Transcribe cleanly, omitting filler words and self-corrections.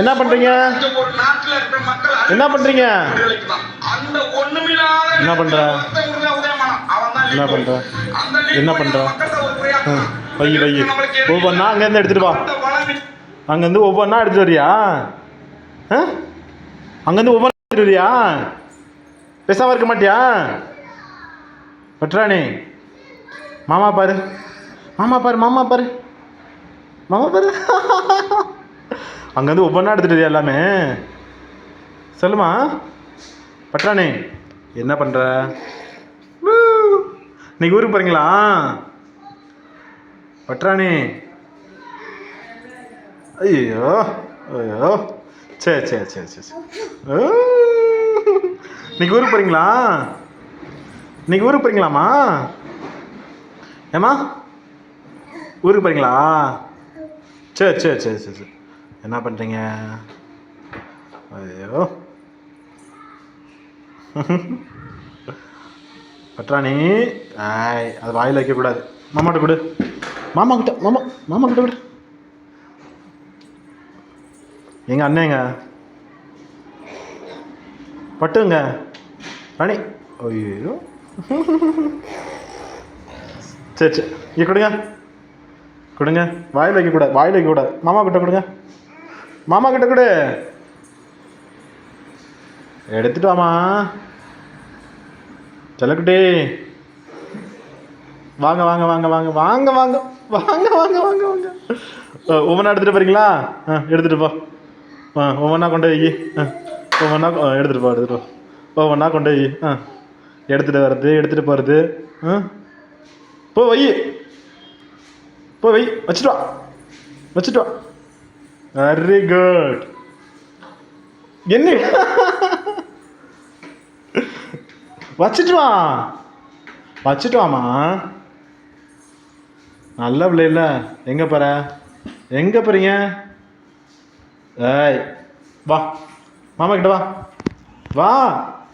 என்ன பண்றீங்க? என்ன பண்றீங்க? என்ன பண்ற? என்ன பண்ற? என்ன பண்ற? வை வை ஒவ்வொன்றா அங்கேருந்து எடுத்துட்டு வா. அங்கேருந்து ஒவ்வொன்றா எடுத்துட்டு வரியா? அங்கேருந்து ஒவ்வொன்றா எடுத்துட்டு வரியா? பேசாம இருக்க மாட்டியா? பட்ராணி மாமா பாரு, மாமா பாரு, மாமா பாரு, மாமா பாரு. அங்கேருந்து ஒவ்வொன்றா எடுத்துட்டு வரியா எல்லாமே? சொல்லுமா பட்ராணி, என்ன பண்ற? இன்னைக்கு ஊருக்கு போறீங்களா பட்ராணி? ஐயோ ஐயோ, சரி சரி சரி சரி. இன்னைக்கு ஊருக்கு போறீங்களா? இன்னைக்கு ஊருக்கு போறீங்களாம்மா? ஏம்மா ஊருக்கு போறீங்களா? சரி சரி சரி சரி சரி. என்ன பண்ணுறீங்க? ஐயோ பட்ராணி, ஆய் அது வாயில் வைக்கக்கூடாது. மாமாட்ட கொடு, மாமா கிட்ட, மாமா மாமா கிட்ட கொடு. எங்கள் அண்ணேங்க பட்டுங்க ராணி. ஐயோ சரி சரி, இங்கே கொடுங்க கொடுங்க. வாயில் வைக்கக்கூடாது, வாயில் வைக்கக்கூடாது. மாமா கிட்ட கொடுங்க, மாமா கிட்ட கொடு. எடுத்துட்டு வாமா செல்லக்குட்டி. வாங்க வாங்க வாங்க வாங்க வாங்க வாங்க வாங்க வாங்க வாங்க வாங்க. ஒவ்வொன்றா எடுத்துகிட்டு போகிறீங்களா? எடுத்துகிட்டு போ. ஒவ்வொன்றா கொண்டு வை. ஒவ்வொன்றா எடுத்துகிட்டு போ, எடுத்துகிட்டு போ. ஒவ்வொன்றா கொண்டு வை. எடுத்துகிட்டு வர்றது, எடுத்துகிட்டு போகிறது. போ வை, போ வை, வச்சுட்டு வா, வச்சுட்டு வா. Very good. என்ன வச்சுட்டு வா, வச்சுட்டு வாமா. நல்ல பிள்ளை இல்லை. எங்கே போகிற? எங்கே போகிறீங்க? ஏய் வா, மாமா கிட்ட வா, வா.